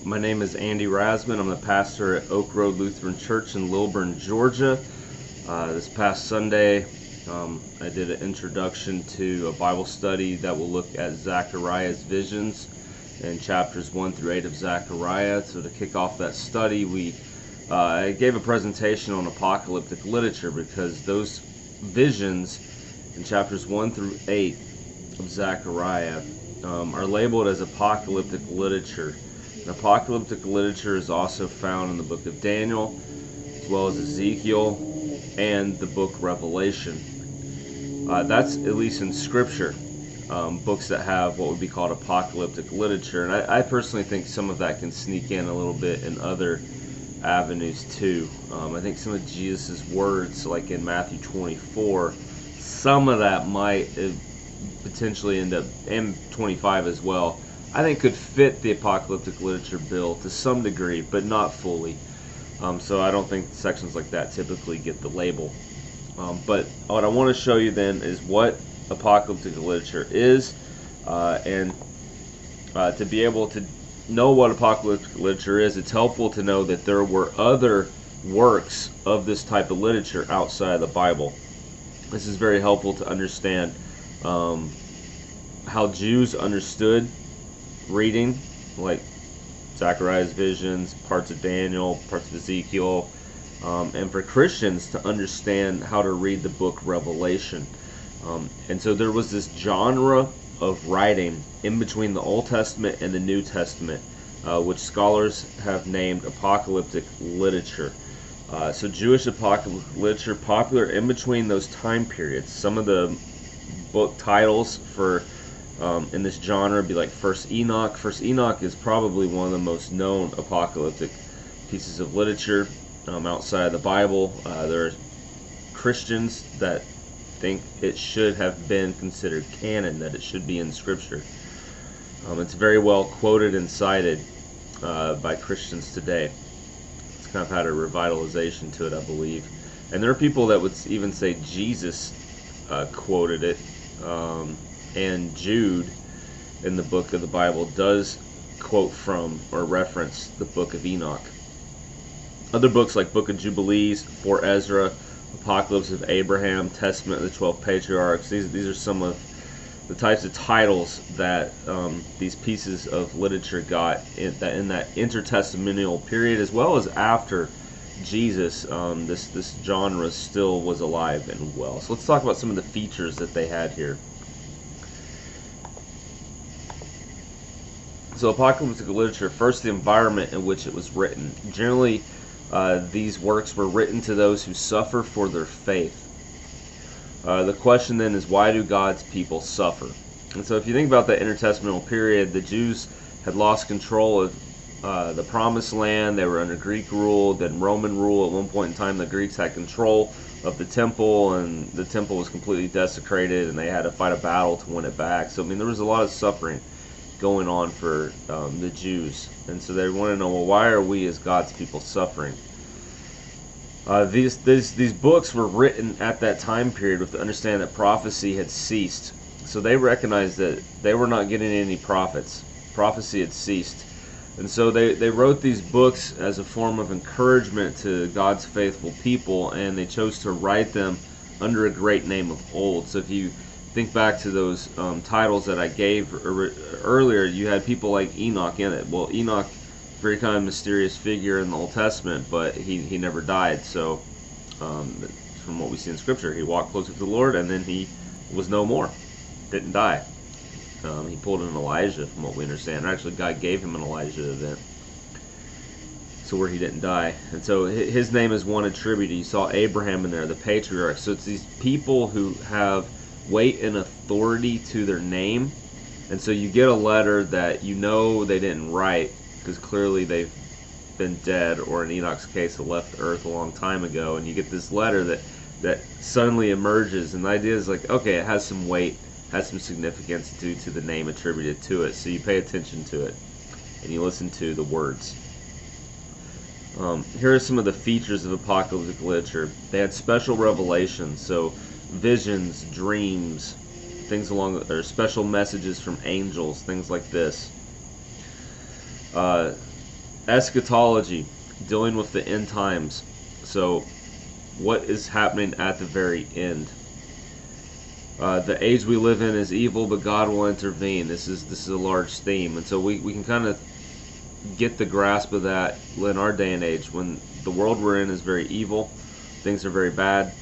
My name is Andy Rasman. I'm the pastor at Oak Road Lutheran Church in Lilburn, Georgia. This past Sunday, I did an introduction to a Bible study that will look at Zechariah's visions in chapters 1 through 8 of Zechariah. So to kick off that study, I gave a presentation on apocalyptic literature, because those visions in chapters 1 through 8 of Zechariah are labeled as apocalyptic literature. And apocalyptic literature is also found in the book of Daniel, as well as Ezekiel, and the book Revelation. That's at least in Scripture, books that have what would be called apocalyptic literature. And I personally think some of that can sneak in a little bit in other avenues too. I think some of Jesus' words, like in Matthew 24, some of that might potentially end up, and 25 as well, I think could fit the apocalyptic literature bill to some degree, but not fully. So I don't think sections like that typically get the label. But what I want to show you then is what apocalyptic literature is, and to be able to know what apocalyptic literature is, it's helpful to know that there were other works of this type of literature outside of the Bible. This is very helpful to understand how Jews understood reading, like Zechariah's visions, parts of Daniel, parts of Ezekiel, and for Christians to understand how to read the book Revelation. And so there was this genre of writing in between the Old Testament and the New Testament, which scholars have named apocalyptic literature. So Jewish apocalyptic literature, popular in between those time periods. Some of the book titles for in this genre would be like First Enoch. First Enoch is probably one of the most known apocalyptic pieces of literature outside of the Bible. There are Christians that think it should have been considered canon, that it should be in Scripture. It's very well quoted and cited by Christians today. It's kind of had a revitalization to it, I believe. And there are people that would even say Jesus quoted it, and Jude in the book of the Bible does quote from or reference the book of Enoch. Other books like Book of Jubilees, 4 Ezra, Apocalypse of Abraham, Testament of the 12 Patriarchs, these are some of the types of titles that these pieces of literature got in that intertestamental period, as well as after Jesus. This genre still was alive and well. So let's talk about some of the features that they had here. So apocalyptic literature, first, the environment in which it was written. Generally, these works were written to those who suffer for their faith. The question then is, why do God's people suffer? And so if you think about the intertestamental period, the Jews had lost control of the Promised Land. They were under Greek rule, then Roman rule. At one point in time, the Greeks had control of the temple, and the temple was completely desecrated, and they had to fight a battle to win it back. So, I mean, there was a lot of suffering going on for the Jews. And so they want to know, well, why are we as God's people suffering? These books were written at that time period with the understanding that prophecy had ceased. So they recognized that they were not getting any prophets. Prophecy had ceased. And so they wrote these books as a form of encouragement to God's faithful people, and they chose to write them under a great name of old. So if you think back to those titles that I gave earlier, you had people like Enoch in it. Well, Enoch, very kind of mysterious figure in the Old Testament, but he never died. So from what we see in Scripture, he walked closer to the Lord, and then he was no more, didn't die. He pulled an Elijah, from what we understand. Actually, God gave him an Elijah event, so where he didn't die. And so his name is one attributed. You saw Abraham in there, the patriarch. So it's these people who have weight and authority to their name. And so you get a letter that you know they didn't write, because clearly they've been dead, or in Enoch's case, have left Earth a long time ago. And you get this letter that suddenly emerges, and the idea is like, okay, it has some weight, has some significance due to the name attributed to it. So you pay attention to it, and you listen to the words. Here are some of the features of apocalyptic literature. They had special revelations, so visions, dreams, things along, or special messages from angels, things like this. Eschatology, dealing with the end times. So, what is happening at the very end? The age we live in is evil, but God will intervene. This is a large theme, and so we can kind of get the grasp of that in our day and age when the world we're in is very evil, things are very bad.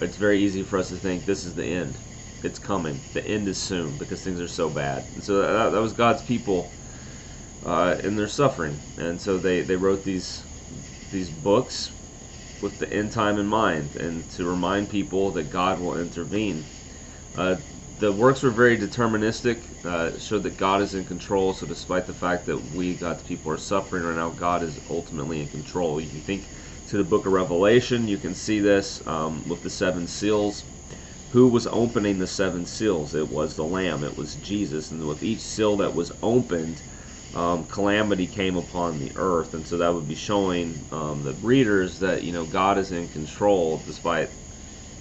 It's very easy for us to think this is the end. It's coming. The end is soon because things are so bad. And so that was God's people in their suffering, and so they wrote these books with the end time in mind and to remind people that God will intervene. The works were very deterministic, showed that God is in control. So despite the fact that we, God's people, are suffering right now, God is ultimately in control. If you think to the book of Revelation, you can see this with the seven seals. Who was opening the seven seals? It was the Lamb. It was Jesus. And with each seal that was opened, calamity came upon the earth. And so that would be showing the readers that God is in control despite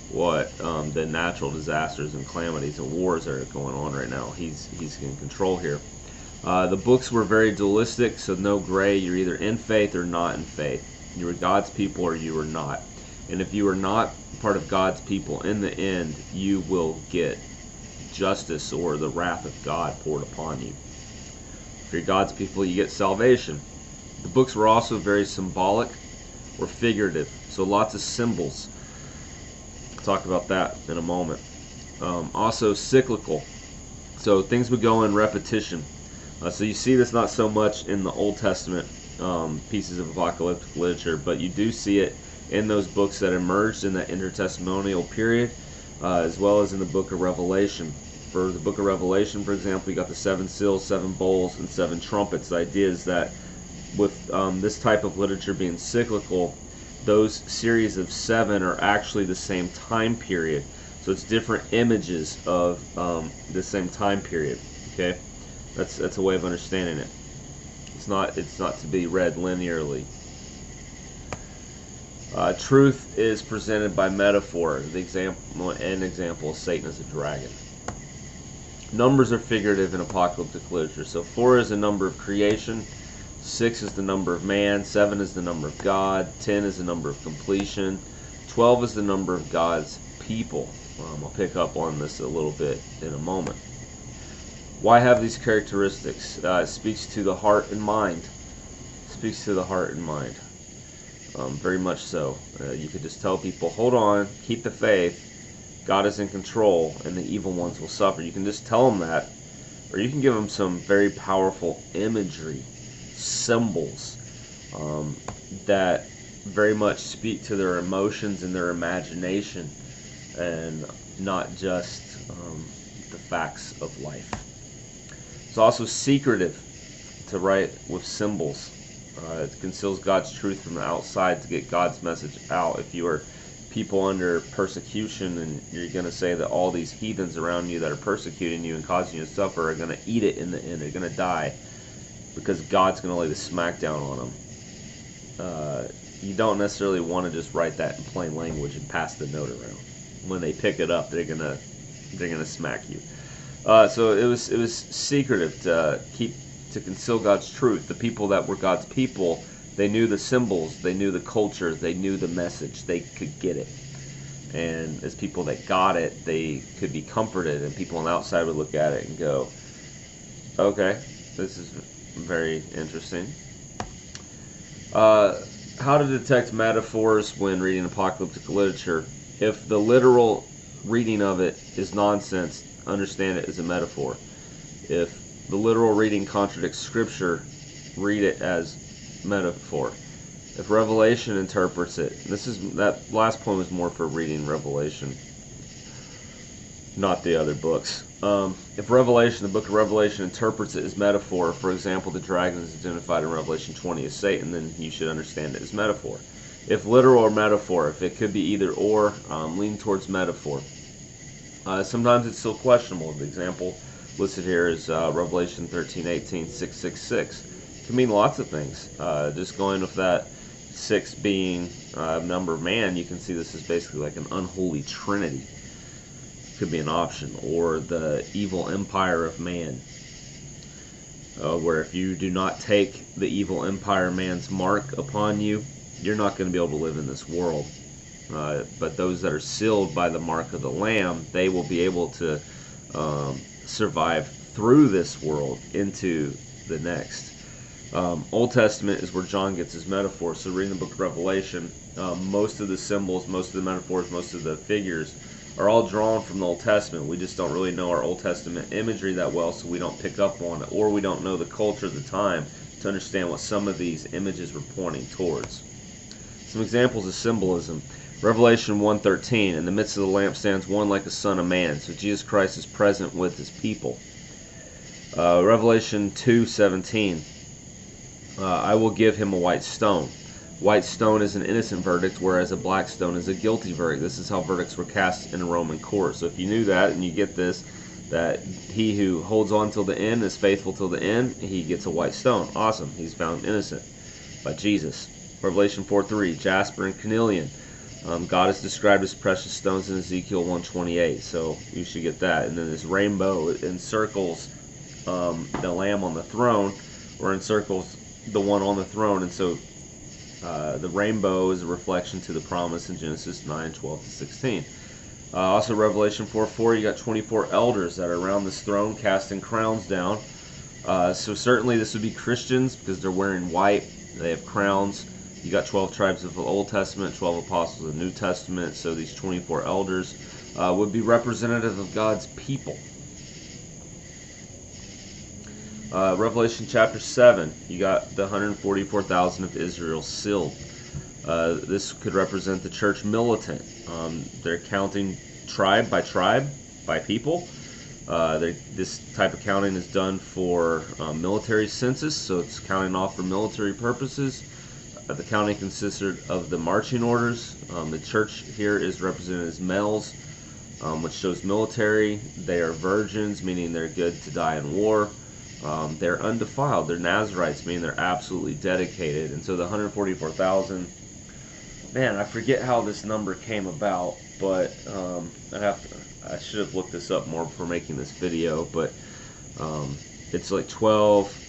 what the natural disasters and calamities and wars that are going on right now. He's in control here. The books were very dualistic, so no gray. You're either in faith or not in faith. You were God's people or you were not. And if you are not part of God's people, in the end, you will get justice or the wrath of God poured upon you. If you're God's people, you get salvation. The books were also very symbolic or figurative, so lots of symbols. I'll talk about that in a moment. Also cyclical, so things would go in repetition. So you see this not so much in the Old Testament pieces of apocalyptic literature, but you do see it in those books that emerged in that intertestamental period, as well as in the book of Revelation. For the book of Revelation, for example, you got the seven seals, seven bowls, and seven trumpets. The idea is that with this type of literature being cyclical, those series of seven are actually the same time period. So it's different images of the same time period. Okay, that's a way of understanding it. It's not to be read linearly. Truth is presented by metaphor. An example is Satan as a dragon. Numbers are figurative in apocalyptic literature. So 4 is the number of creation, 6 is the number of man, 7 is the number of God, 10 is the number of completion, 12 is the number of God's people. I'll pick up on this a little bit in a moment. Why have these characteristics? It speaks to the heart and mind. It speaks to the heart and mind. Very much so. You could just tell people, hold on, keep the faith, God is in control, and the evil ones will suffer. You can just tell them that, or you can give them some very powerful imagery, symbols, that very much speak to their emotions and their imagination, and not just the facts of life. It's also secretive to write with symbols. It conceals God's truth from the outside to get God's message out. If you are people under persecution and you're going to say that all these heathens around you that are persecuting you and causing you to suffer are going to eat it in the end, they're going to die because God's going to lay the smackdown on them. You don't necessarily want to just write that in plain language and pass the note around. When they pick it up, they're gonna smack you. So it was secretive to conceal God's truth. The people that were God's people, they knew the symbols, they knew the culture, they knew the message, they could get it. And as people that got it, they could be comforted, and people on the outside would look at it and go, okay, this is very interesting. How to detect metaphors when reading apocalyptic literature. If the literal reading of it is nonsense, understand it as a metaphor. If the literal reading contradicts Scripture, read it as metaphor. If Revelation interprets it, that last point was more for reading Revelation, not the other books. If the book of Revelation interprets it as metaphor, for example, the dragon is identified in Revelation 20 as Satan, then you should understand it as metaphor. If literal or metaphor, if it could be either or, lean towards metaphor. Sometimes it's still questionable. The example listed here is Revelation 13:18, 666. It can mean lots of things. Just going with that 6 being number of man, you can see this is basically like an unholy trinity. Could be an option, or the evil empire of man. where if you do not take the evil empire man's mark upon you, you're not going to be able to live in this world. But those that are sealed by the mark of the Lamb, they will be able to survive through this world into the next. Old Testament is where John gets his metaphor. So reading the book of Revelation, most of the symbols, most of the metaphors, most of the figures are all drawn from the Old Testament. We just don't really know our Old Testament imagery that well, so we don't pick up on it, or we don't know the culture of the time to understand what some of these images were pointing towards. Some examples of symbolism. Revelation 1:13, in the midst of the lamp stands one like a son of man. So Jesus Christ is present with his people. Revelation 2:17, I will give him a white stone. White stone is an innocent verdict, whereas a black stone is a guilty verdict. This is how verdicts were cast in a Roman court. So if you knew that, and you get this, that he who holds on till the end is faithful till the end, he gets a white stone. Awesome. He's found innocent by Jesus. Revelation 4:3, jasper and carnelian. God is described as precious stones in Ezekiel 1:28, so you should get that. And then this rainbow encircles the Lamb on the throne, or encircles the one on the throne, and so the rainbow is a reflection to the promise in Genesis 9:12-16. Also Revelation 4:4, you got 24 elders that are around this throne casting crowns down. So certainly this would be Christians because they're wearing white, they have crowns. You got 12 tribes of the Old Testament, 12 apostles of the New Testament, so these 24 elders would be representative of God's people. Revelation chapter 7, you got the 144,000 of Israel sealed. This could represent the church militant. They're counting tribe by people. This type of counting is done for military census, so it's counting off for military purposes. The counting consisted of the marching orders. The church here is represented as males, which shows military. They are virgins, meaning they're good to die in war. They're undefiled. They're Nazarites, meaning they're absolutely dedicated. And so the 144,000, man, I forget how this number came about, but I should have looked this up more before making this video, but it's like 12.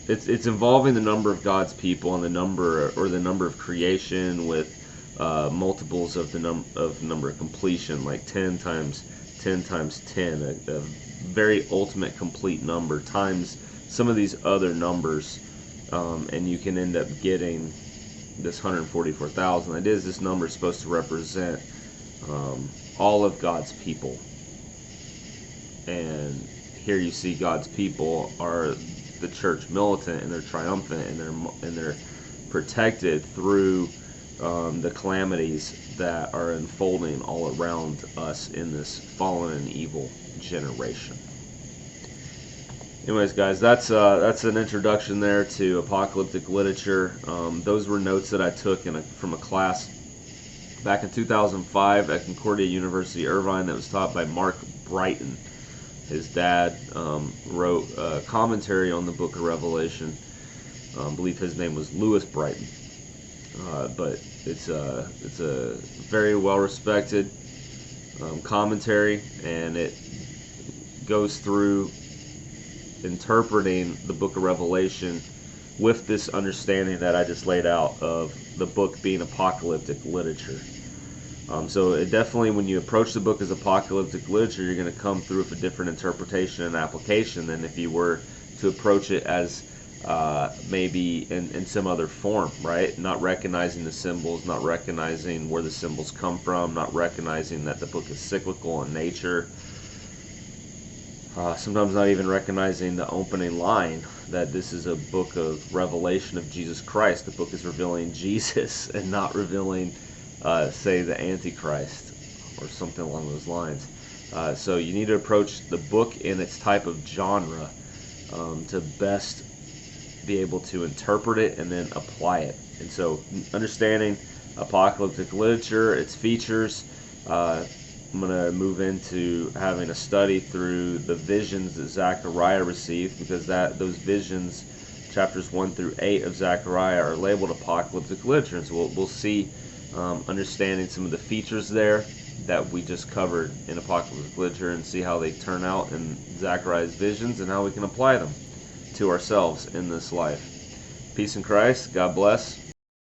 It's involving the number of God's people and the number of creation with multiples of the number of completion, like 10 times 10 times 10, a very ultimate complete number times some of these other numbers, and you can end up getting this 144,000. It is, this number is supposed to represent all of God's people, and here you see God's people are the church militant, and they're triumphant, and they're protected through the calamities that are unfolding all around us in this fallen and evil generation. Anyways, guys, that's an introduction there to apocalyptic literature. Those were notes that I took from a class back in 2005 at Concordia University, Irvine, that was taught by Mark Brighton. His dad wrote a commentary on the book of Revelation. I believe his name was Lewis Brighton. But it's a very well-respected commentary, and it goes through interpreting the book of Revelation with this understanding that I just laid out of the book being apocalyptic literature. So it definitely, when you approach the book as apocalyptic literature, you're going to come through with a different interpretation and application than if you were to approach it as maybe in some other form, right? Not recognizing the symbols, not recognizing where the symbols come from, not recognizing that the book is cyclical in nature. Sometimes not even recognizing the opening line, that this is a book of revelation of Jesus Christ. The book is revealing Jesus and not revealing, say, the Antichrist or something along those lines. So you need to approach the book in its type of genre to best be able to interpret it and then apply it. And so understanding apocalyptic literature, its features, I'm going to move into having a study through the visions that Zechariah received, because those visions, chapters 1 through 8 of Zechariah, are labeled apocalyptic literature. And so we'll see understanding some of the features there that we just covered in apocalyptic literature, and see how they turn out in Zechariah's visions and how we can apply them to ourselves in this life. Peace in Christ. God bless.